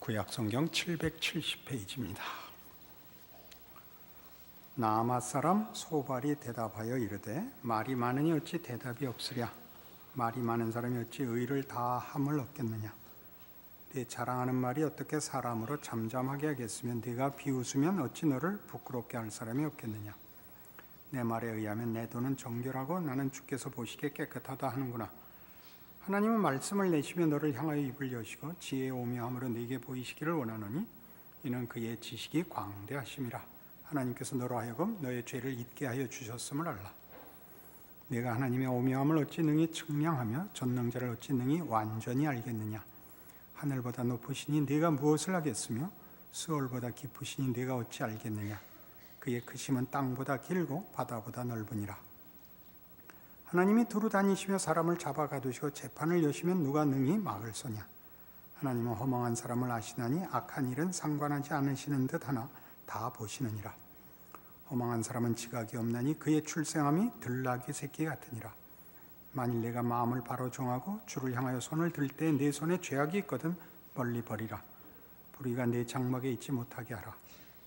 구약성경 770페이지입니다. 나아마 사람 소발이 대답하여 이르되 말이 많으니 어찌 대답이 없으랴. 말이 많은 사람이 어찌 의를 다 함을 얻겠느냐. 네 자랑하는 말이 어떻게 사람으로 잠잠하게 하겠으며 네가 비웃으면 어찌 너를 부끄럽게 할 사람이 없겠느냐. 내 말에 의하면 내 돈은 정결하고 나는 주께서 보시기에 깨끗하다 하는구나. 하나님은 말씀을 내시며 너를 향하여 입을 여시고 지혜의 오묘함으로 네게 보이시기를 원하노니 이는 그의 지식이 광대하심이라. 하나님께서 너로 하여금 너의 죄를 잊게 하여 주셨음을 알라. 네가 하나님의 오묘함을 어찌 능히 측량하며 전능자를 어찌 능히 완전히 알겠느냐. 하늘보다 높으시니 네가 무엇을 하겠으며 스월보다 깊으시니 네가 어찌 알겠느냐. 그의 크심은 땅보다 길고 바다보다 넓으니라. 하나님이 두루 다니시며 사람을 잡아 가두시고 재판을 여시면 누가 능히 막을 서냐. 하나님은 허망한 사람을 아시나니 악한 일은 상관하지 않으시는 듯 하나 다 보시느니라. 허망한 사람은 지각이 없나니 그의 출생함이 들나귀 새끼 같으니라. 만일 내가 마음을 바로 정하고 주를 향하여 손을 들 때 내 손에 죄악이 있거든 멀리 버리라. 불의가 내 장막에 있지 못하게 하라.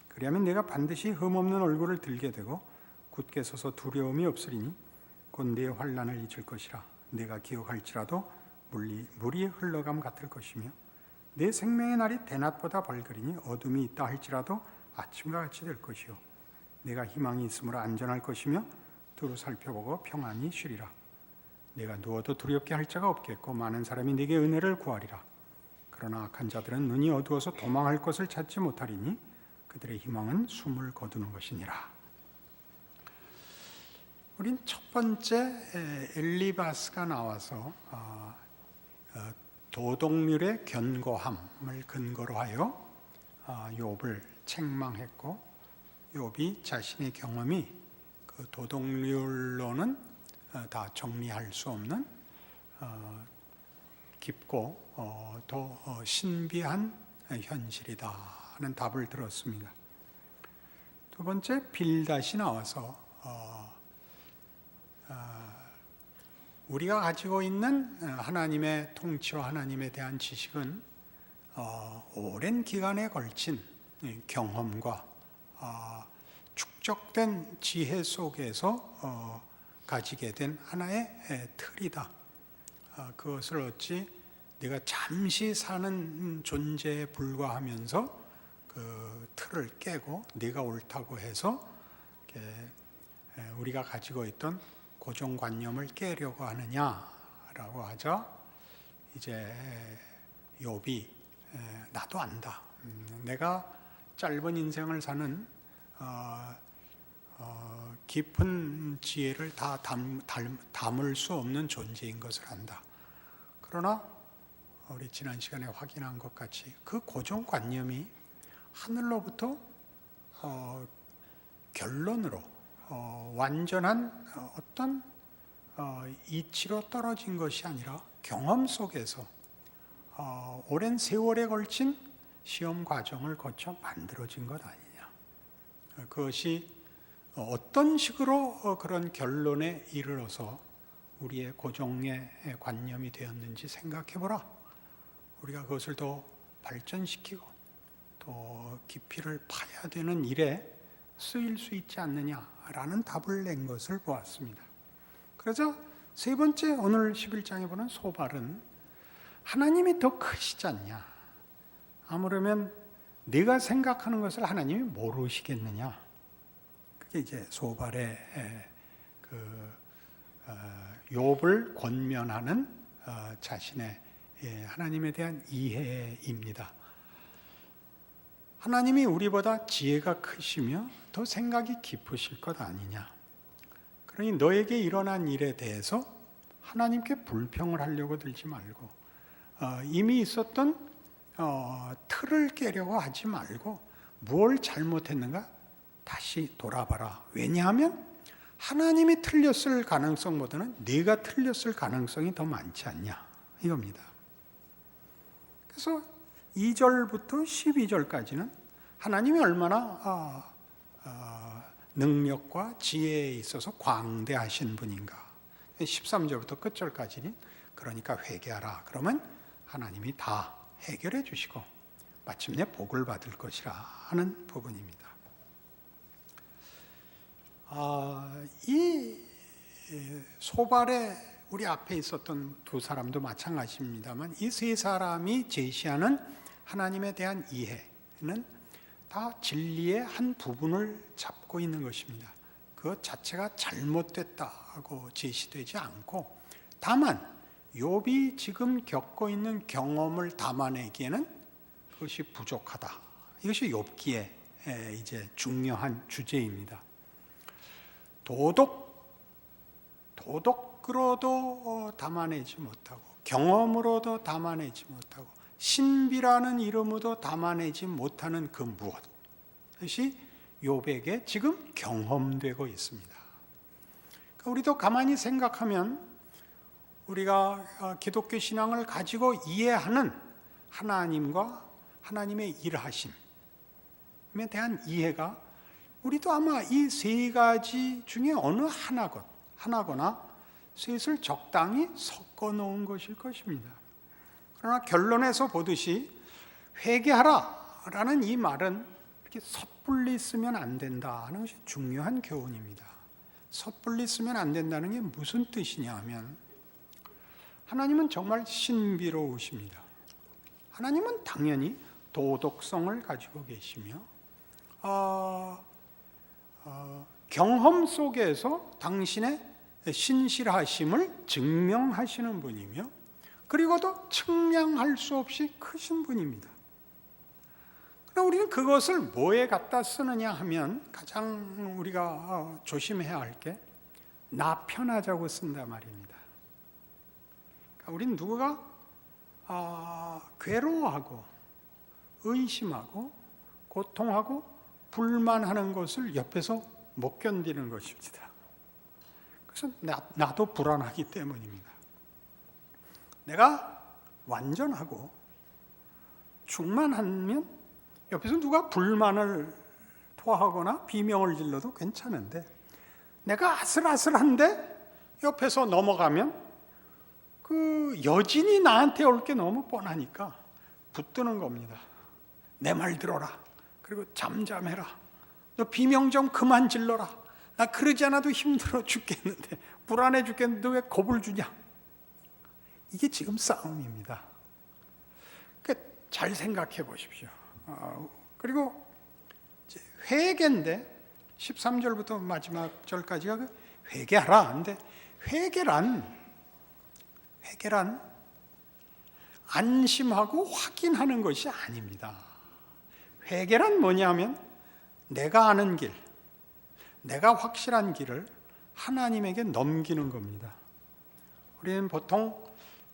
그리하면 내가 반드시 흠없는 얼굴을 들게 되고 굳게 서서 두려움이 없으리니 곧 내 환난을 잊을 것이라. 내가 기억할지라도 물이 흘러감 같을 것이며 내 생명의 날이 대낮보다 밝으리니 어둠이 있다 할지라도 아침과 같이 될 것이요 내가 희망이 있으므로 안전할 것이며 두루 살펴보고 평안히 쉬리라. 내가 누워도 두렵게 할 자가 없겠고 많은 사람이 네게 은혜를 구하리라. 그러나 악한 자들은 눈이 어두워서 도망할 것을 찾지 못하리니 그들의 희망은 숨을 거두는 것이니라. 우린 첫 번째 엘리바스가 나와서 도덕률의 견고함을 근거로 하여 욥을 책망했고 욥이 자신의 경험이 그 도덕률로는 다 정리할 수 없는 깊고 더 신비한 현실이다 하는 답을 들었습니다. 두 번째 빌닷이 나와서 우리가 가지고 있는 하나님의 통치와 하나님에 대한 지식은 오랜 기간에 걸친 경험과 축적된 지혜 속에서 가지게 된 하나의 틀이다. 그것을 어찌 네가 잠시 사는 존재에 불과하면서 그 틀을 깨고 네가 옳다고 해서 우리가 가지고 있던 고정관념을 깨려고 하느냐라고 하자 이제 욥이 나도 안다. 내가 짧은 인생을 사는 깊은 지혜를 다 담을 수 없는 존재인 것을 안다. 그러나 우리 지난 시간에 확인한 것 같이 그 고정관념이 하늘로부터 결론으로 완전한 어떤 이치로 떨어진 것이 아니라 경험 속에서 오랜 세월에 걸친 시험 과정을 거쳐 만들어진 것 아니냐. 그것이 어떤 식으로 그런 결론에 이르러서 우리의 고정의 관념이 되었는지 생각해보라. 우리가 그것을 더 발전시키고 더 깊이를 파야 되는 일에 쓰일 수 있지 않느냐라는 답을 낸 것을 보았습니다. 그래서 세 번째 오늘 11장에 보는 소발은 하나님이 더 크시지 않냐. 아무르면 네가 생각하는 것을 하나님이 모르시겠느냐. 그게 이제 소발의 욥을 권면하는 자신의 하나님에 대한 이해입니다. 하나님이 우리보다 지혜가 크시며 더 생각이 깊으실 것 아니냐. 그러니 너에게 일어난 일에 대해서 하나님께 불평을 하려고 들지 말고 이미 있었던 틀을 깨려고 하지 말고 무엇을 잘못했는가 다시 돌아봐라. 왜냐하면 하나님이 틀렸을 가능성보다는 네가 틀렸을 가능성이 더 많지 않냐 이겁니다. 그래서 2절부터 12절까지는 하나님이 얼마나 능력과 지혜에 있어서 광대하신 분인가. 13절부터 끝절까지는 그러니까 회개하라. 그러면 하나님이 다 해결해 주시고 마침내 복을 받을 것이라 하는 부분입니다. 이 소발에 우리 앞에 있었던 두 사람도 마찬가지입니다만 이 세 사람이 제시하는 하나님에 대한 이해는 다 진리의 한 부분을 잡고 있는 것입니다. 그 자체가 잘못됐다고 제시되지 않고 다만 욥이 지금 겪고 있는 경험을 담아내기에는 그것이 부족하다. 이것이 욥기의 이제 중요한 주제입니다. 도덕으로도 담아내지 못하고 경험으로도 담아내지 못하고 신비라는 이름으로도 담아내지 못하는 그 무엇, 그것이 욥에게 지금 경험되고 있습니다. 그러니까 우리도 가만히 생각하면 우리가 기독교 신앙을 가지고 이해하는 하나님과 하나님의 일하심에 대한 이해가 우리도 아마 이 세 가지 중에 어느 하나거나 셋을 적당히 섞어 놓은 것일 것입니다. 그러나 결론에서 보듯이 회개하라 라는 이 말은 이렇게 섣불리 쓰면 안 된다는 것이 중요한 교훈입니다. 섣불리 쓰면 안 된다는 게 무슨 뜻이냐 하면 하나님은 정말 신비로우십니다. 하나님은 당연히 도덕성을 가지고 계시며 경험 속에서 당신의 신실하심을 증명하시는 분이며 그리고도 측량할 수 없이 크신 분입니다. 그러나 우리는 그것을 뭐에 갖다 쓰느냐 하면 가장 우리가 조심해야 할 게 나 편하자고 쓴다 말입니다. 그러니까 우리는 누구가 괴로워하고 의심하고 고통하고 불만하는 것을 옆에서 못 견디는 것입니다. 그래서 나도 불안하기 때문입니다. 내가 완전하고 충만하면 옆에서 누가 불만을 토하거나 비명을 질러도 괜찮은데 내가 아슬아슬한데 옆에서 넘어가면 그 여진이 나한테 올 게 너무 뻔하니까 붙드는 겁니다. 내 말 들어라. 그리고 잠잠해라. 너 비명 좀 그만 질러라. 나 그러지 않아도 힘들어 죽겠는데 불안해 죽겠는데 왜 겁을 주냐. 이게 지금 싸움입니다. 잘 생각해 보십시오. 그리고 회개인데 13절부터 마지막 절까지가 회개하라. 근데 회개란 안심하고 확인하는 것이 아닙니다. 회개란 뭐냐면 내가 아는 길, 내가 확실한 길을 하나님에게 넘기는 겁니다. 우리는 보통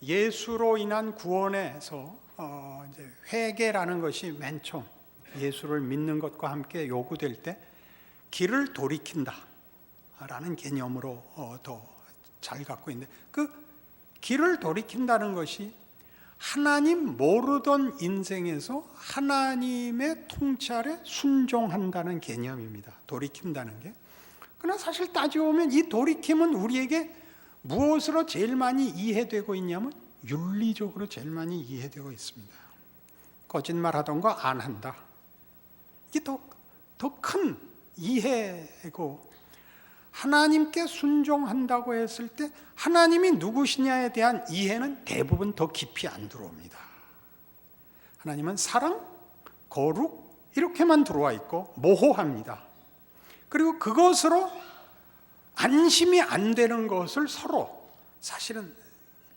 예수로 인한 구원에서 이제 회개라는 것이 맨 처음 예수를 믿는 것과 함께 요구될 때 길을 돌이킨다 라는 개념으로 더 잘 갖고 있는데 그 길을 돌이킨다는 것이 하나님 모르던 인생에서 하나님의 통찰에 순종한다는 개념입니다. 돌이킨다는 게. 그러나 사실 따지고 보면 이 돌이킴은 우리에게 무엇으로 제일 많이 이해되고 있냐면 윤리적으로 제일 많이 이해되고 있습니다. 거짓말하던 거 안 한다. 이게 더 큰 이해고 하나님께 순종한다고 했을 때 하나님이 누구시냐에 대한 이해는 대부분 더 깊이 안 들어옵니다. 하나님은 사랑, 거룩 이렇게만 들어와 있고 모호합니다. 그리고 그것으로 안심이 안 되는 것을 서로 사실은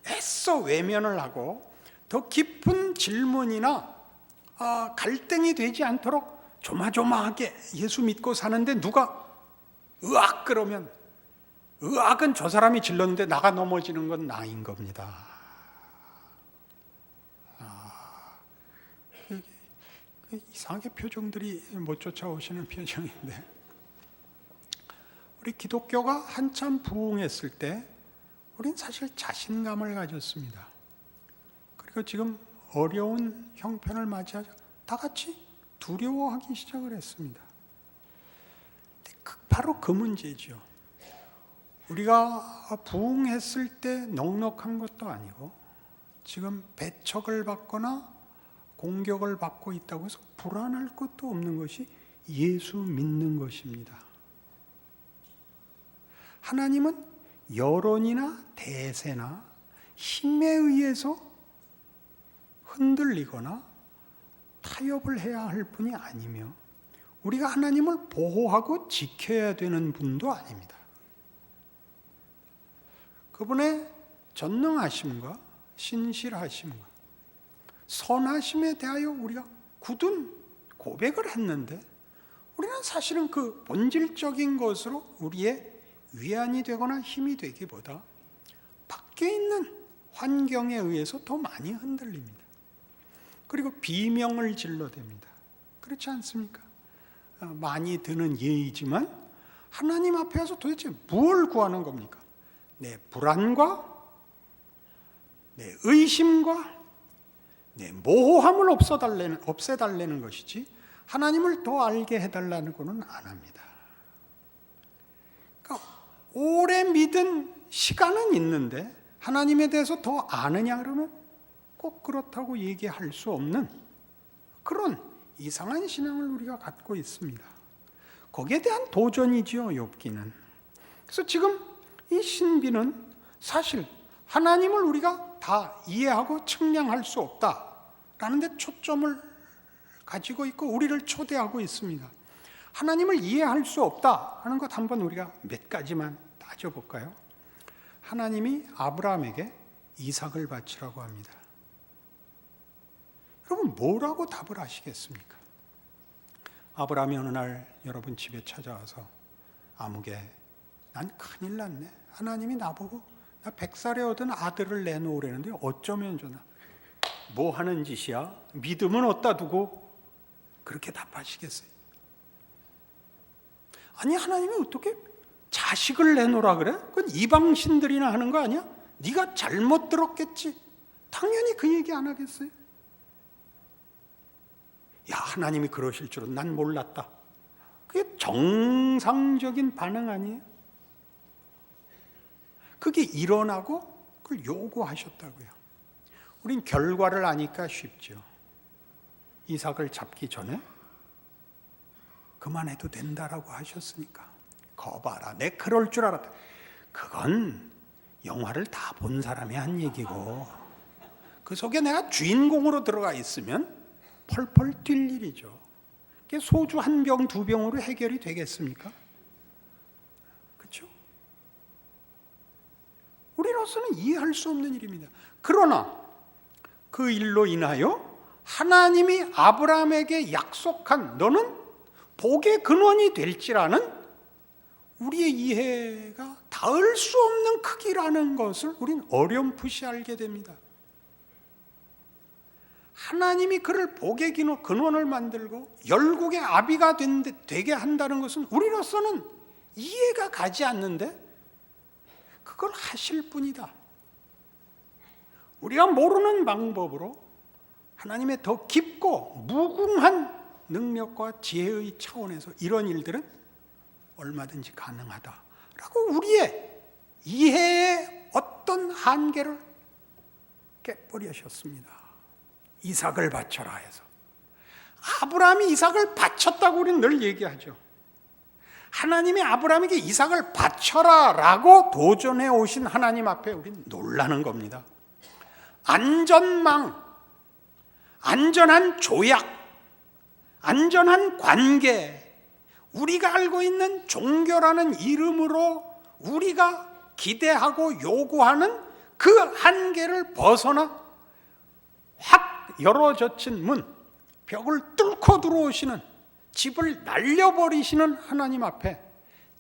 애써 외면을 하고 더 깊은 질문이나 갈등이 되지 않도록 조마조마하게 예수 믿고 사는데 누가 으악 그러면 으악은 저 사람이 질렀는데 나가 넘어지는 건 나인 겁니다. 이상하게 표정들이 못 쫓아오시는 표정인데 우리 기독교가 한참 부흥했을 때 우린 사실 자신감을 가졌습니다. 그리고 지금 어려운 형편을 맞이하자 다 같이 두려워하기 시작을 했습니다. 바로 그 문제죠. 우리가 부흥했을 때 넉넉한 것도 아니고 지금 배척을 받거나 공격을 받고 있다고 해서 불안할 것도 없는 것이 예수 믿는 것입니다. 하나님은 여론이나 대세나 힘에 의해서 흔들리거나 타협을 해야 할 분이 아니며 우리가 하나님을 보호하고 지켜야 되는 분도 아닙니다. 그분의 전능하심과 신실하심과 선하심에 대하여 우리가 굳은 고백을 했는데 우리는 사실은 그 본질적인 것으로 우리의 위안이 되거나 힘이 되기보다 밖에 있는 환경에 의해서 더 많이 흔들립니다. 그리고 비명을 질러댑니다. 그렇지 않습니까? 많이 드는 예이지만 하나님 앞에 와서 도대체 뭘 구하는 겁니까? 내 불안과 내 의심과 내 모호함을 없애달라는 것이지 하나님을 더 알게 해달라는 것은 안 합니다. 그러니까 오래 믿은 시간은 있는데 하나님에 대해서 더 아느냐 그러면 꼭 그렇다고 얘기할 수 없는 그런 이상한 신앙을 우리가 갖고 있습니다. 거기에 대한 도전이지요, 욥기는. 그래서 지금 이 신비는 사실 하나님을 우리가 다 이해하고 측량할 수 없다라는 데 초점을 가지고 있고 우리를 초대하고 있습니다. 하나님을 이해할 수 없다 하는 것 한번 우리가 몇 가지만 따져볼까요? 하나님이 아브라함에게 이삭을 바치라고 합니다. 여러분 뭐라고 답을 하시겠습니까? 아브라함이 어느 날 여러분 집에 찾아와서 아무개 난 큰일 났네. 하나님이 나보고 나 100살에 얻은 아들을 내놓으려는데 어쩌면 좋나. 뭐 하는 짓이야? 믿음은 어디다 두고 그렇게 답하시겠어요? 아니 하나님이 어떻게 자식을 내놓으라 그래? 그건 이방신들이나 하는 거 아니야? 네가 잘못 들었겠지. 당연히 그 얘기 안 하겠어요? 야 하나님이 그러실 줄은 난 몰랐다. 그게 정상적인 반응 아니에요? 그게 일어나고 그걸 요구하셨다고요. 우린 결과를 아니까 쉽죠. 이삭을 잡기 전에 그만해도 된다라고 하셨으니까 거봐라 내 그럴 줄 알았다. 그건 영화를 다 본 사람이 한 얘기고 그 속에 내가 주인공으로 들어가 있으면 펄펄 뛸 일이죠. 소주 한 병, 두 병으로 해결이 되겠습니까? 그렇죠? 우리로서는 이해할 수 없는 일입니다. 그러나 그 일로 인하여 하나님이 아브라함에게 약속한 너는 복의 근원이 될지라는 우리의 이해가 닿을 수 없는 크기라는 것을 우린 어렴풋이 알게 됩니다. 하나님이 그를 복의 근원을 만들고 열국의 아비가 되게 한다는 것은 우리로서는 이해가 가지 않는데 그걸 하실 분이다. 우리가 모르는 방법으로 하나님의 더 깊고 무궁한 능력과 지혜의 차원에서 이런 일들은 얼마든지 가능하다라고 우리의 이해의 어떤 한계를 깨버리셨습니다. 이삭을 바쳐라 해서. 아브라함이 이삭을 바쳤다고 우리는 늘 얘기하죠. 하나님이 아브라함에게 이삭을 바쳐라라고 도전해 오신 하나님 앞에 우리는 놀라는 겁니다. 안전망, 안전한 조약, 안전한 관계, 우리가 알고 있는 종교라는 이름으로 우리가 기대하고 요구하는 그 한계를 벗어나 확 열어젖힌 문, 벽을 뚫고 들어오시는, 집을 날려버리시는 하나님 앞에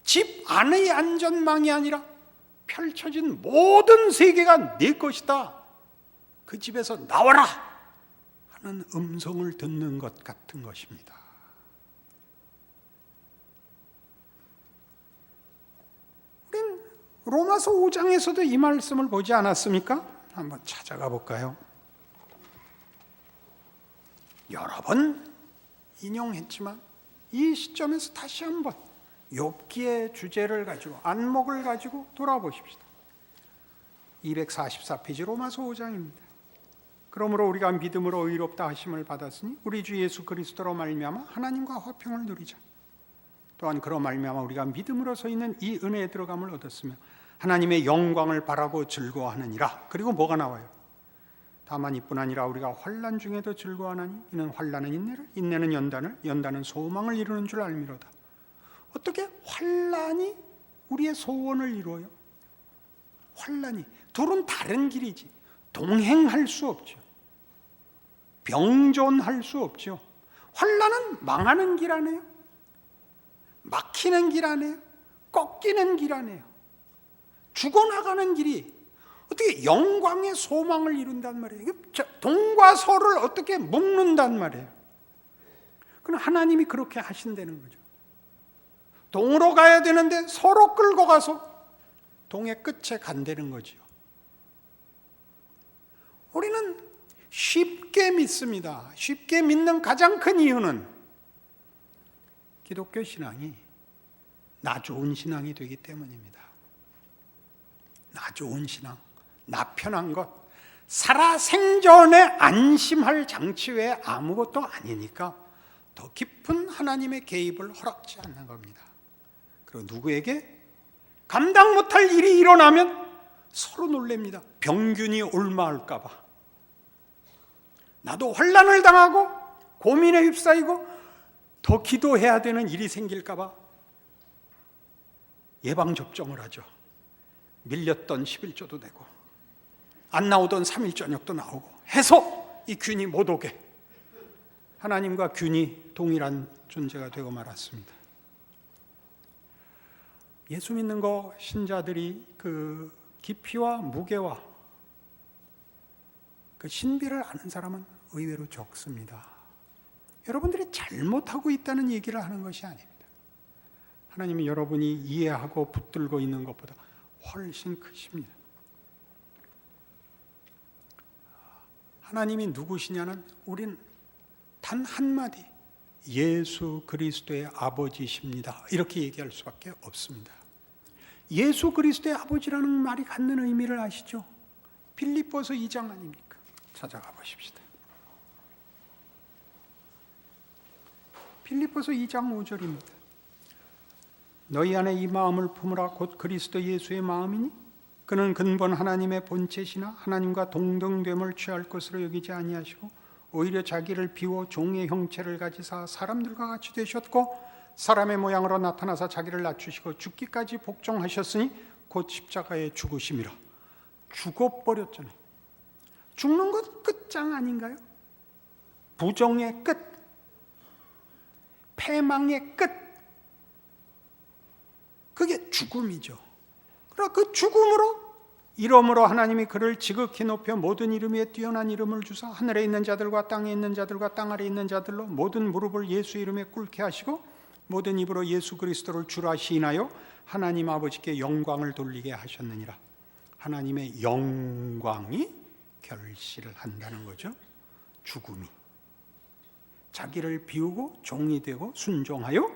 집 안의 안전망이 아니라 펼쳐진 모든 세계가 네 것이다. 그 집에서 나와라 하는 음성을 듣는 것 같은 것입니다. 우린 로마서 5장에서도 이 말씀을 보지 않았습니까? 한번 찾아가 볼까요? 여러 번 인용했지만 이 시점에서 다시 한번 욥기의 주제를 가지고 안목을 가지고 돌아보십시다. 244페이지 로마서 5장입니다. 그러므로 우리가 믿음으로 의롭다 하심을 받았으니 우리 주 예수 그리스도로 말미암아 하나님과 화평을 누리자. 또한 그로 말미암아 우리가 믿음으로 서 있는 이 은혜에 들어감을 얻었으며 하나님의 영광을 바라고 즐거워하느니라. 그리고 뭐가 나와요? 다만 이뿐 아니라 우리가 환난 중에도 즐거워하나니 이는 환난은 인내를, 인내는 연단을, 연단은 소망을 이루는 줄 알미로다. 어떻게 환난이 우리의 소원을 이루어요? 환난이 둘은 다른 길이지 동행할 수 없죠. 병존할 수 없죠. 환난은 망하는 길 아니에요? 막히는 길 아니에요? 꺾이는 길 아니에요? 죽어나가는 길이 어떻게 영광의 소망을 이룬단 말이에요? 동과 서를 어떻게 묶는단 말이에요? 그럼 하나님이 그렇게 하신다는 거죠. 동으로 가야 되는데 서로 끌고 가서 동의 끝에 간다는 거죠. 우리는 쉽게 믿습니다. 쉽게 믿는 가장 큰 이유는 기독교 신앙이 나 좋은 신앙이 되기 때문입니다. 나 좋은 신앙, 나 편한 것, 살아생전에 안심할 장치 외에 아무것도 아니니까 더 깊은 하나님의 개입을 허락지 않는 겁니다. 그리고 누구에게 감당 못할 일이 일어나면 서로 놀랍니다. 병균이 옮아올까 봐. 나도 환난을 당하고 고민에 휩싸이고 더 기도해야 되는 일이 생길까 봐 예방접종을 하죠. 밀렸던 11조도 되고 안 나오던 3일 저녁도 나오고 해서 이 균이 못 오게 하나님과 균이 동일한 존재가 되고 말았습니다. 예수 믿는 거 신자들이 그 깊이와 무게와 그 신비를 아는 사람은 의외로 적습니다. 여러분들이 잘못하고 있다는 얘기를 하는 것이 아닙니다. 하나님이 여러분이 이해하고 붙들고 있는 것보다 훨씬 크십니다. 하나님이 누구시냐는 우린 단 한마디 예수 그리스도의 아버지십니다 이렇게 얘기할 수밖에 없습니다. 예수 그리스도의 아버지라는 말이 갖는 의미를 아시죠? 빌립보서 2장 아닙니까? 찾아가 보십시다. 빌립보서 2장 5절입니다. 너희 안에 이 마음을 품으라 곧 그리스도 예수의 마음이니 그는 근본 하나님의 본체시나 하나님과 동등됨을 취할 것으로 여기지 아니하시고 오히려 자기를 비워 종의 형체를 가지사 사람들과 같이 되셨고 사람의 모양으로 나타나사 자기를 낮추시고 죽기까지 복종하셨으니 곧 십자가에 죽으심이라. 죽어버렸잖아요. 죽는 것 끝장 아닌가요? 부정의 끝, 패망의 끝, 그게 죽음이죠. 그러나 그 죽음으로 이름으로 하나님이 그를 지극히 높여 모든 이름 위에 뛰어난 이름을 주사 하늘에 있는 자들과 땅에 있는 자들과 땅 아래 있는 자들로 모든 무릎을 예수 이름에 꿇게 하시고 모든 입으로 예수 그리스도를 주라 시인하여 하나님 아버지께 영광을 돌리게 하셨느니라. 하나님의 영광이 결실을 한다는 거죠. 죽음이 자기를 비우고 종이 되고 순종하여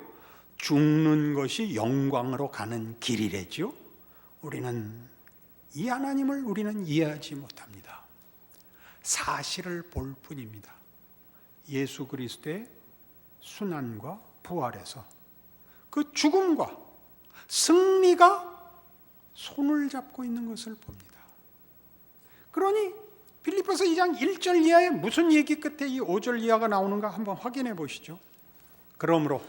죽는 것이 영광으로 가는 길이래죠. 우리는 이 하나님을 우리는 이해하지 못합니다. 사실을 볼 뿐입니다. 예수 그리스도의 순환과 부활에서 그 죽음과 승리가 손을 잡고 있는 것을 봅니다. 그러니 빌립보서 2장 1절 이하에 무슨 얘기 끝에 이 5절 이하가 나오는가 한번 확인해 보시죠. 그러므로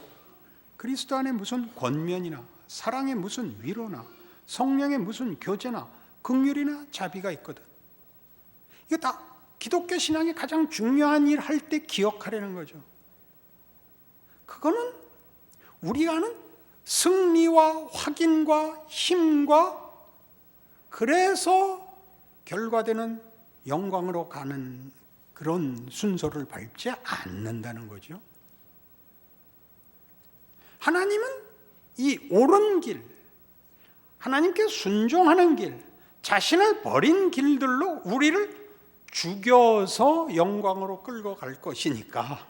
그리스도 안에 무슨 권면이나 사랑의 무슨 위로나 성령의 무슨 교제나 긍휼이나 자비가 있거든. 이거 다 기독교 신앙의 가장 중요한 일 할 때 기억하려는 거죠. 그거는 우리가 아는 승리와 확인과 힘과 그래서 결과되는 영광으로 가는 그런 순서를 밟지 않는다는 거죠. 하나님은 이 옳은 길, 하나님께 순종하는 길, 자신을 버린 길들로 우리를 죽여서 영광으로 끌고 갈 것이니까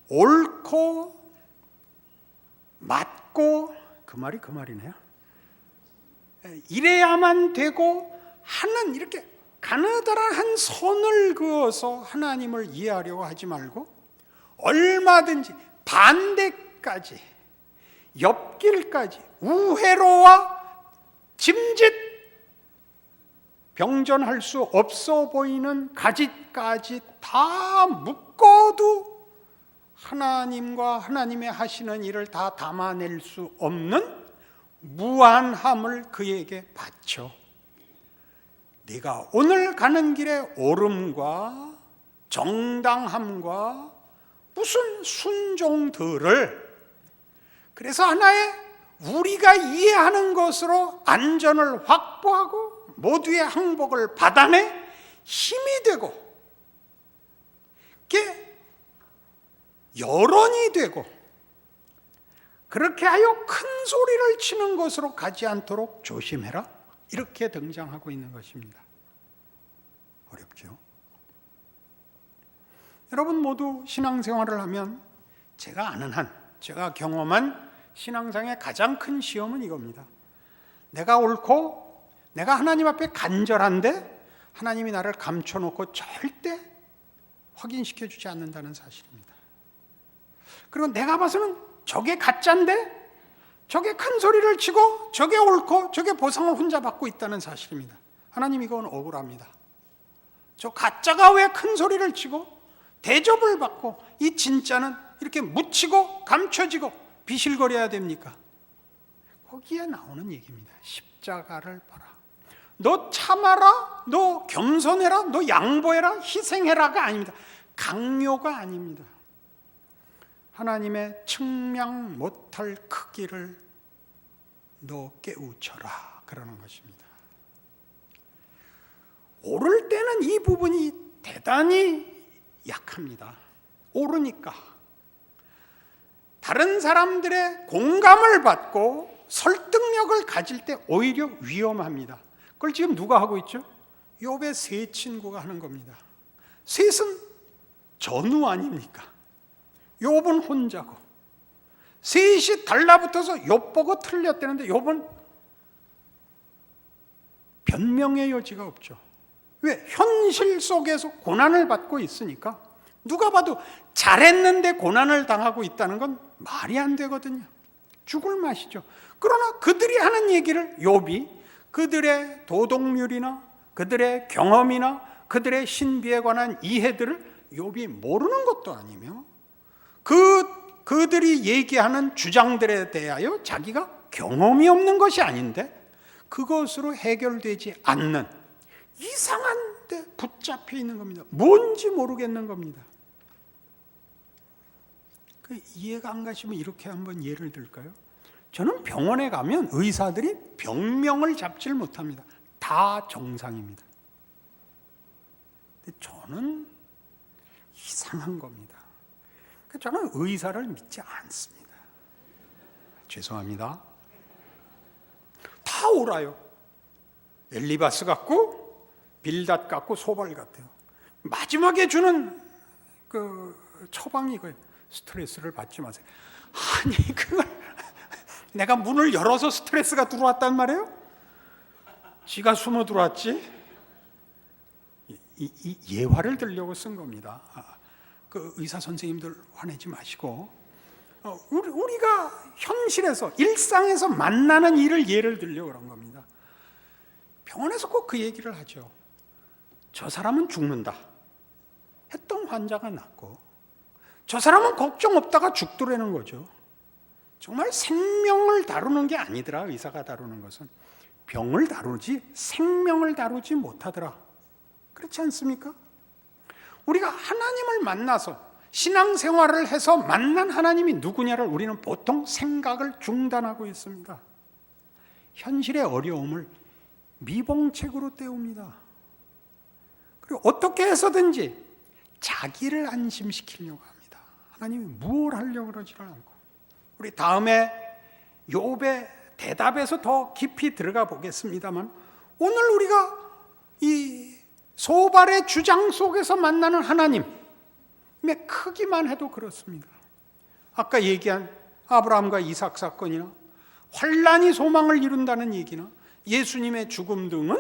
옳고 맞고 그 말이 그 말이네요. 이래야만 되고 하는 이렇게 가느다란 선을 그어서 하나님을 이해하려고 하지 말고 얼마든지 반대까지, 옆길까지, 우회로와 짐짓 병전할 수 없어 보이는 가지까지 다 묶어도 하나님과 하나님의 하시는 일을 다 담아낼 수 없는 무한함을 그에게 바쳐 네가 오늘 가는 길에 옳음과 정당함과 무슨 순종들을, 그래서 하나의 우리가 이해하는 것으로 안전을 확보하고 모두의 항복을 받아내 힘이 되고 이게 여론이 되고 그렇게 하여 큰 소리를 치는 것으로 가지 않도록 조심해라, 이렇게 등장하고 있는 것입니다. 어렵죠? 여러분 모두 신앙생활을 하면 제가 아는 한, 제가 경험한 신앙생활의 가장 큰 시험은 이겁니다. 내가 옳고 내가 하나님 앞에 간절한데 하나님이 나를 감춰놓고 절대 확인시켜 주지 않는다는 사실입니다. 그리고 내가 봐서는 저게 가짜인데 저게 큰 소리를 치고 저게 옳고 저게 보상을 혼자 받고 있다는 사실입니다. 하나님 이건 억울합니다. 저 가짜가 왜 큰 소리를 치고 대접을 받고 이 진짜는 이렇게 묻히고 감춰지고 비실거려야 됩니까? 거기에 나오는 얘기입니다. 십자가를 봐라. 너 참아라, 너 겸손해라, 너 양보해라, 희생해라가 아닙니다. 강요가 아닙니다. 하나님의 측량 못할 크기를 너 깨우쳐라, 그러는 것입니다. 오를 때는 이 부분이 대단히 약합니다. 오르니까 다른 사람들의 공감을 받고 설득력을 가질 때 오히려 위험합니다. 그걸 지금 누가 하고 있죠? 욥의 세 친구가 하는 겁니다. 셋은 전우 아닙니까? 욥은 혼자고 셋이 달라붙어서 욥 보고 틀렸다는데 욥은 변명의 여지가 없죠. 왜? 현실 속에서 고난을 받고 있으니까. 누가 봐도 잘했는데 고난을 당하고 있다는 건 말이 안 되거든요. 죽을 맛이죠. 그러나 그들이 하는 얘기를 욥이 그들의 도덕률이나 그들의 경험이나 그들의 신비에 관한 이해들을 욥이 모르는 것도 아니며 그들이 얘기하는 주장들에 대하여 자기가 경험이 없는 것이 아닌데 그것으로 해결되지 않는 이상한 데 붙잡혀 있는 겁니다. 뭔지 모르겠는 겁니다. 그 이해가 안 가시면 이렇게 한번 예를 들까요? 저는 병원에 가면 의사들이 병명을 잡지를 못합니다. 다 정상입니다. 근데 저는 이상한 겁니다. 저는 의사를 믿지 않습니다. 죄송합니다. 다 옳아요. 엘리바스 같고 빌닷 같고 소발 같아요. 마지막에 주는 그 처방이 이거예요. 스트레스를 받지 마세요. 아니 그걸 내가 문을 열어서 스트레스가 들어왔단 말이에요? 지가 숨어 들어왔지? 이 예화를 들려고 쓴 겁니다. 그 의사 선생님들 화내지 마시고 우리가 현실에서 일상에서 만나는 일을 예를 들려고 그런 겁니다. 병원에서 꼭 그 얘기를 하죠. 저 사람은 죽는다 했던 환자가 낫고 저 사람은 걱정 없다가 죽더라는 거죠. 정말 생명을 다루는 게 아니더라. 의사가 다루는 것은 병을 다루지 생명을 다루지 못하더라. 그렇지 않습니까? 우리가 하나님을 만나서 신앙생활을 해서 만난 하나님이 누구냐를 우리는 보통 생각을 중단하고 있습니다. 현실의 어려움을 미봉책으로 때웁니다. 그리고 어떻게 해서든지 자기를 안심시키려고 합니다. 하나님이 뭘 하려고 그러지를 않고. 우리 다음에 욥의 대답에서 더 깊이 들어가 보겠습니다만 오늘 우리가 이 소발의 주장 속에서 만나는 하나님의 크기만 해도 그렇습니다. 아까 얘기한 아브라함과 이삭 사건이나 환란이 소망을 이룬다는 얘기나 예수님의 죽음 등은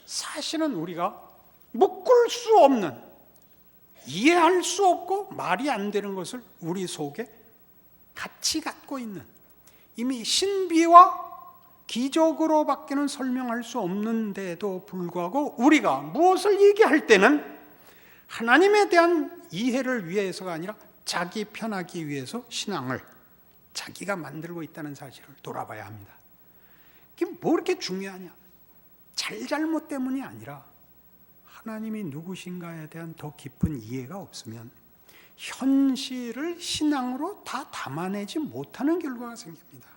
사실은 우리가 묶을 수 없는, 이해할 수 없고 말이 안 되는 것을 우리 속에 같이 갖고 있는, 이미 신비와 기적으로밖에는 설명할 수 없는데도 불구하고 우리가 무엇을 얘기할 때는 하나님에 대한 이해를 위해서가 아니라 자기 편하기 위해서 신앙을 자기가 만들고 있다는 사실을 돌아봐야 합니다. 이게 뭐 이렇게 중요하냐? 잘못 때문이 아니라 하나님이 누구신가에 대한 더 깊은 이해가 없으면 현실을 신앙으로 다 담아내지 못하는 결과가 생깁니다.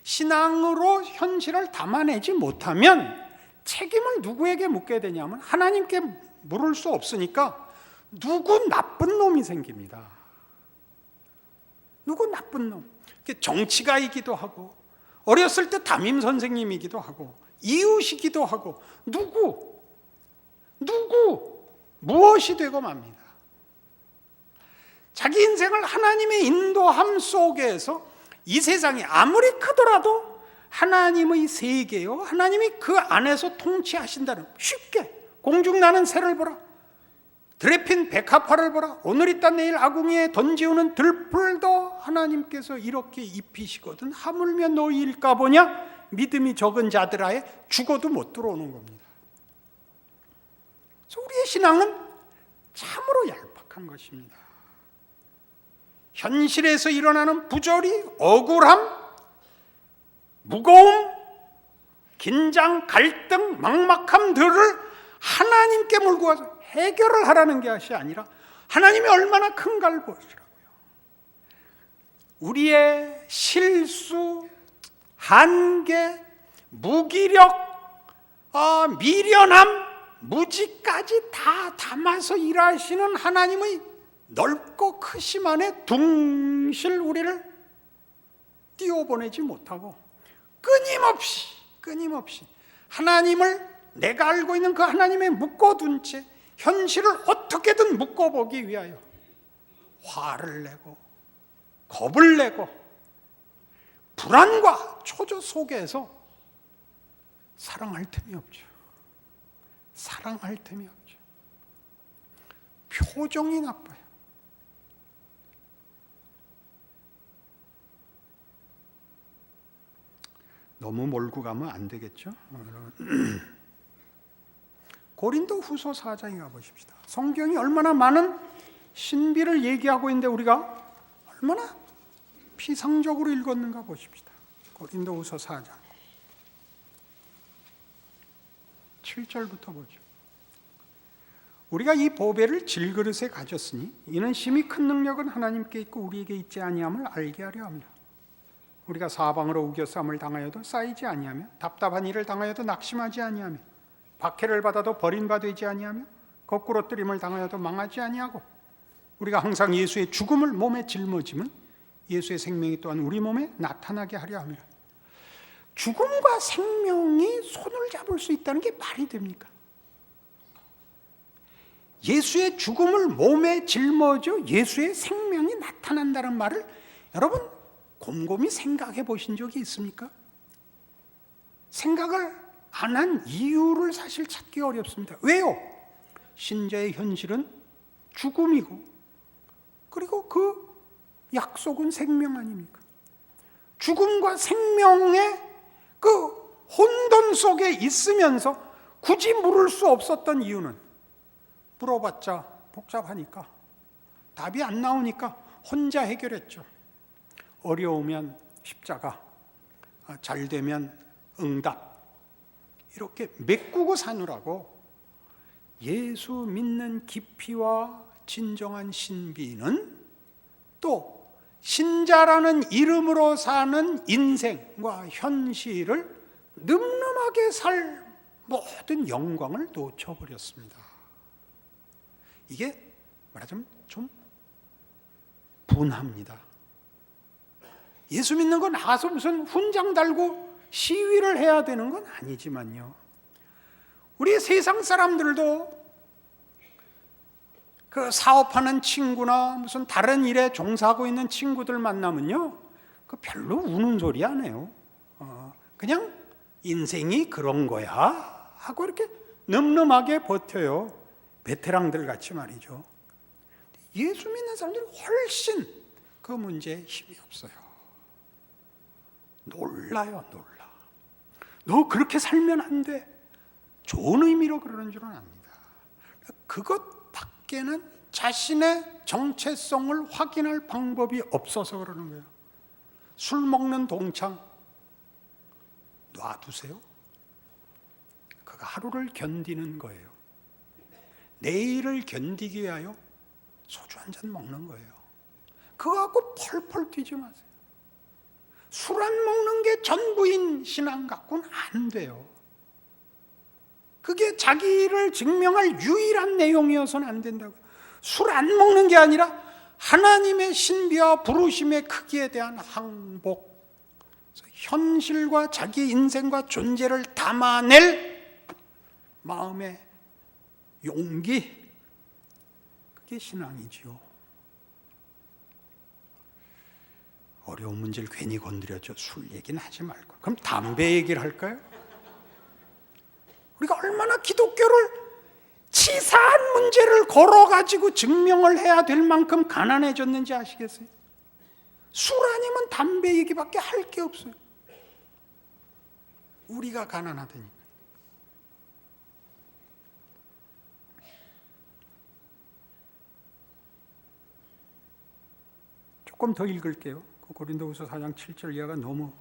신앙으로 현실을 담아내지 못하면 책임을 누구에게 묻게 되냐면 하나님께 물을 수 없으니까 누구 나쁜 놈이 생깁니다. 누구 나쁜 놈. 정치가이기도 하고 어렸을 때 담임 선생님이기도 하고 이웃이기도 하고 누구 무엇이 되고 맙니다. 자기 인생을 하나님의 인도함 속에서 이 세상이 아무리 크더라도 하나님의 세계요, 하나님이 그 안에서 통치하신다는, 쉽게 공중나는 새를 보라, 들에 핀 백합화를 보라, 오늘 있다 내일 아궁이에 던지우는 들풀도 하나님께서 이렇게 입히시거든 하물며 너희일까 보냐? 믿음이 적은 자들아에 죽어도 못 들어오는 겁니다. 그래서 우리의 신앙은 참으로 얄팍한 것입니다. 현실에서 일어나는 부조리, 억울함, 무거움, 긴장, 갈등, 막막함들을 하나님께 몰고 와서 해결을 하라는 것이 아니라 하나님이 얼마나 큰가를 보시라고요. 우리의 실수, 한계, 무기력, 미련함, 무지까지 다 담아서 일하시는 하나님의 넓고 크심 안에 둥실 우리를 띄워보내지 못하고 끊임없이 하나님을, 내가 알고 있는 그 하나님에 묶어둔 채 현실을 어떻게든 묶어보기 위하여 화를 내고 겁을 내고 불안과 초조 속에서 사랑할 틈이 없죠. 사랑할 틈이 없죠. 표정이 나빠요. 너무 몰고 가면 안 되겠죠. 고린도 후서 4장에 가보십시다. 성경이 얼마나 많은 신비를 얘기하고 있는데 우리가 얼마나 피상적으로 읽었는가 보십시다. 고린도 후서 4장 7절부터 보죠. 우리가 이 보배를 질그릇에 가졌으니 이는 심히 큰 능력은 하나님께 있고 우리에게 있지 아니함을 알게 하려 합니다. 우리가 사방으로 우겨쌈을 당하여도 쌓이지 아니하며 답답한 일을 당하여도 낙심하지 아니하며 박해를 받아도 버림바 되지 아니하며 거꾸로 뜨림을 당하여도 망하지 아니하고 우리가 항상 예수의 죽음을 몸에 짊어짐은 예수의 생명이 또한 우리 몸에 나타나게 하려 합니다. 죽음과 생명이 손을 잡을 수 있다는 게 말이 됩니까? 예수의 죽음을 몸에 짊어져 예수의 생명이 나타난다는 말을 여러분 곰곰이 생각해 보신 적이 있습니까? 생각을 안 한 이유를 사실 찾기 어렵습니다. 왜요? 신자의 현실은 죽음이고 그리고 그 약속은 생명 아닙니까? 죽음과 생명의 그 혼돈 속에 있으면서 굳이 물을 수 없었던 이유는 물어봤자 복잡하니까 답이 안 나오니까 혼자 해결했죠. 어려우면 십자가, 잘 되면 응답, 이렇게 메꾸고 사느라고 예수 믿는 깊이와 진정한 신비는 또 신자라는 이름으로 사는 인생과 현실을 늠름하게 살 모든 영광을 놓쳐버렸습니다. 이게 말하자면 좀 분합니다. 예수 믿는 건 나가서 무슨 훈장 달고 시위를 해야 되는 건 아니지만요. 우리 세상 사람들도 그 사업하는 친구나 무슨 다른 일에 종사하고 있는 친구들 만나면요, 그 별로 우는 소리 안 해요. 그냥 인생이 그런 거야 하고 이렇게 늠름하게 버텨요. 베테랑들 같이 말이죠. 예수 믿는 사람들이 훨씬 그 문제에 힘이 없어요. 놀라요, 놀라. 너 그렇게 살면 안 돼. 좋은 의미로 그러는 줄은 압니다. 그것 밖에는 자신의 정체성을 확인할 방법이 없어서 그러는 거예요. 술 먹는 동창 놔두세요. 그가 하루를 견디는 거예요. 내일을 견디기 위하여 소주 한 잔 먹는 거예요. 그거 갖고 펄펄 뛰지 마세요. 술 안 먹는 게 전부인 신앙 갖고는 안 돼요. 그게 자기를 증명할 유일한 내용이어서는 안 된다고요. 술 안 먹는 게 아니라 하나님의 신비와 부르심의 크기에 대한 항복, 현실과 자기 인생과 존재를 담아낼 마음의 용기, 그게 신앙이지요. 어려운 문제를 괜히 건드렸죠. 술 얘기는 하지 말고. 그럼 담배 얘기를 할까요? 우리가 얼마나 기독교를 치사한 문제를 걸어가지고 증명을 해야 될 만큼 가난해졌는지 아시겠어요? 술 아니면 담배 얘기밖에 할 게 없어요. 우리가 가난하다니까. 조금 더 읽을게요. 고린도후서 4장 7절 이하가 너무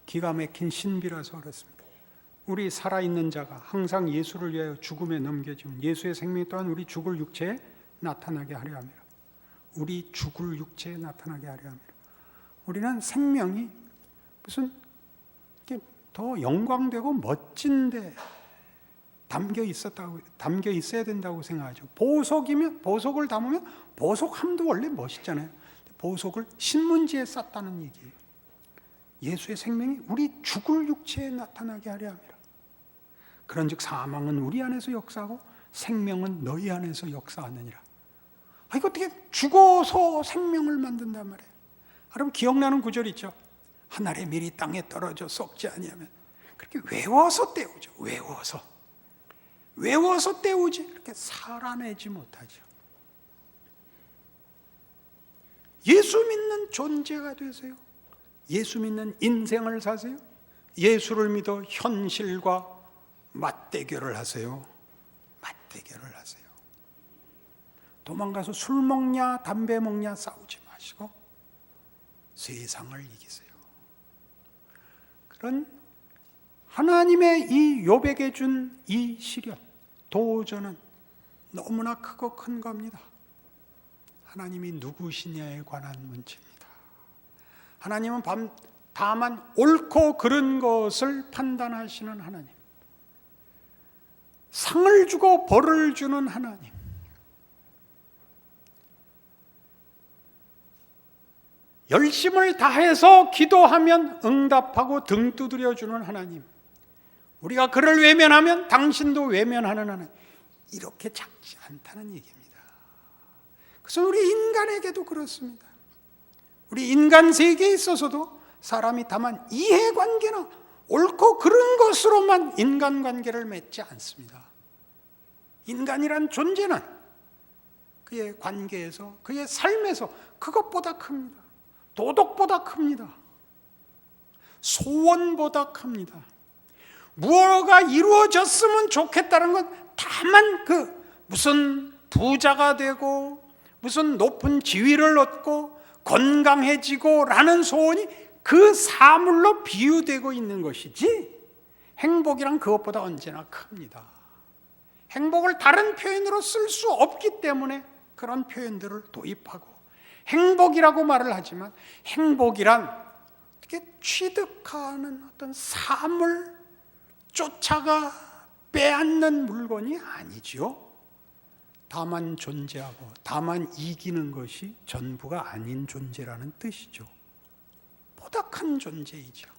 기가 막힌 신비라서 그렇습니다. 우리 살아있는 자가 항상 예수를 위하여 죽음에 넘겨지면 예수의 생명이 또한 우리 죽을 육체에 나타나게 하려 함이라. 우리 죽을 육체에 나타나게 하려 함이라. 우리는 생명이 무슨 더 영광되고 멋진데 담겨 있어야 된다고 생각하죠. 보석이면, 보석을 담으면 보석함도 원래 멋있잖아요. 보석을 신문지에 쌌다는 얘기예요. 예수의 생명이 우리 죽을 육체에 나타나게 하려 함이라. 그런즉 사망은 우리 안에서 역사하고 생명은 너희 안에서 역사하느니라. 이거 어떻게 죽어서 생명을 만든단 말이에요. 여러분 기억나는 구절 있죠? 하늘의 밀이 땅에 떨어져 썩지 아니하면. 그렇게 외워서 때우죠. 외워서 때우지 그렇게 살아내지 못하죠. 예수 믿는 존재가 되세요. 예수 믿는 인생을 사세요. 예수를 믿어 현실과 맞대결을 하세요. 맞대결을 하세요. 도망가서 술 먹냐 담배 먹냐 싸우지 마시고 세상을 이기세요. 그런 하나님의 이 욥에게 준 이 시련, 도전은 너무나 크고 큰 겁니다. 하나님이 누구시냐에 관한 문제입니다. 하나님은 다만 옳고 그른 것을 판단하시는 하나님, 상을 주고 벌을 주는 하나님, 열심을 다해서 기도하면 응답하고 등 두드려주는 하나님, 우리가 그를 외면하면 당신도 외면하는 하나님, 이렇게 작지 않다는 얘기입니다. 그래서 우리 인간에게도 그렇습니다. 우리 인간 세계에 있어서도 사람이 다만 이해관계나 옳고 그른 것으로만 인간관계를 맺지 않습니다. 인간이란 존재는 그의 관계에서, 그의 삶에서 그것보다 큽니다. 도덕보다 큽니다. 소원보다 큽니다. 무엇가 이루어졌으면 좋겠다는 건 다만 무슨 부자가 되고 무슨 높은 지위를 얻고 건강해지고 라는 소원이 그 사물로 비유되고 있는 것이지, 행복이란 그것보다 언제나 큽니다. 행복을 다른 표현으로 쓸 수 없기 때문에 그런 표현들을 도입하고 행복이라고 말을 하지만, 행복이란 어떻게 취득하는 어떤 삶을 쫓아가 빼앗는 물건이 아니지요. 다만 존재하고 다만 이기는 것이 전부가 아닌 존재라는 뜻이죠. 보다 큰 존재이죠.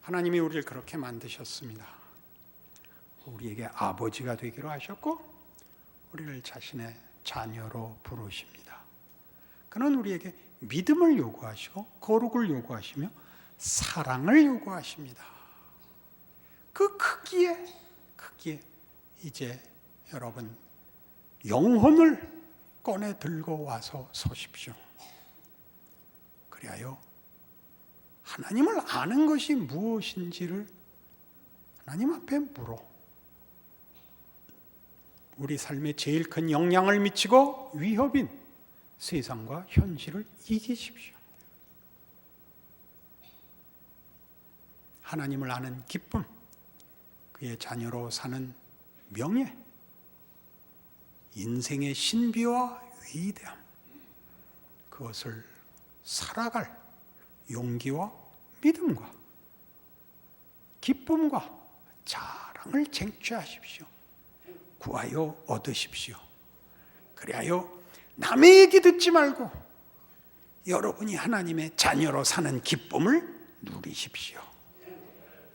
하나님이 우리를 그렇게 만드셨습니다. 우리에게 아버지가 되기로 하셨고 우리를 자신의 자녀로 부르십니다. 그는 우리에게 믿음을 요구하시고 거룩을 요구하시며 사랑을 요구하십니다. 그 크기에 받기에 이제 여러분 영혼을 꺼내 들고 와서 서십시오. 그리하여 하나님을 아는 것이 무엇인지를 하나님 앞에 물어 우리 삶에 제일 큰 영향을 미치고 위협인 세상과 현실을 이기십시오. 하나님을 아는 기쁨, 그의 자녀로 사는 명예, 인생의 신비와 위대함, 그것을 살아갈 용기와 믿음과 기쁨과 자랑을 쟁취하십시오. 구하여 얻으십시오. 그리하여 남의 얘기 듣지 말고 여러분이 하나님의 자녀로 사는 기쁨을 누리십시오.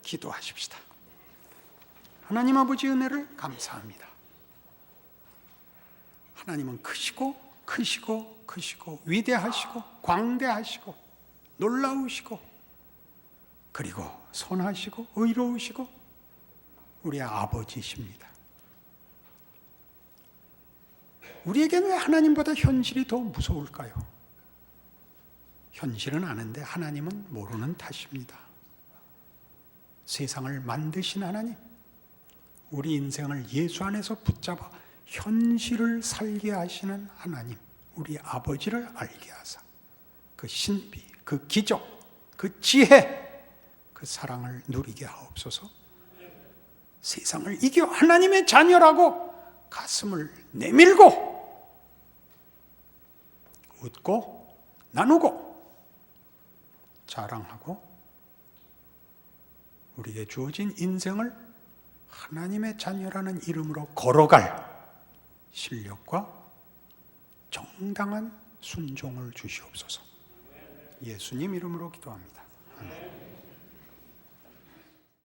기도하십시다. 하나님 아버지 은혜를 감사합니다. 하나님은 크시고 위대하시고 광대하시고 놀라우시고 그리고 선하시고 의로우시고 우리의 아버지십니다. 우리에게는 왜 하나님보다 현실이 더 무서울까요? 현실은 아는데 하나님은 모르는 탓입니다. 세상을 만드신 하나님, 우리 인생을 예수 안에서 붙잡아 현실을 살게 하시는 하나님, 우리 아버지를 알게 하사 그 신비, 그 기적, 그 지혜, 그 사랑을 누리게 하옵소서. 세상을 이겨 하나님의 자녀라고 가슴을 내밀고 웃고 나누고 자랑하고 우리에게 주어진 인생을 하나님의 자녀라는 이름으로 걸어갈 실력과 정당한 순종을 주시옵소서. 예수님 이름으로 기도합니다. 아멘.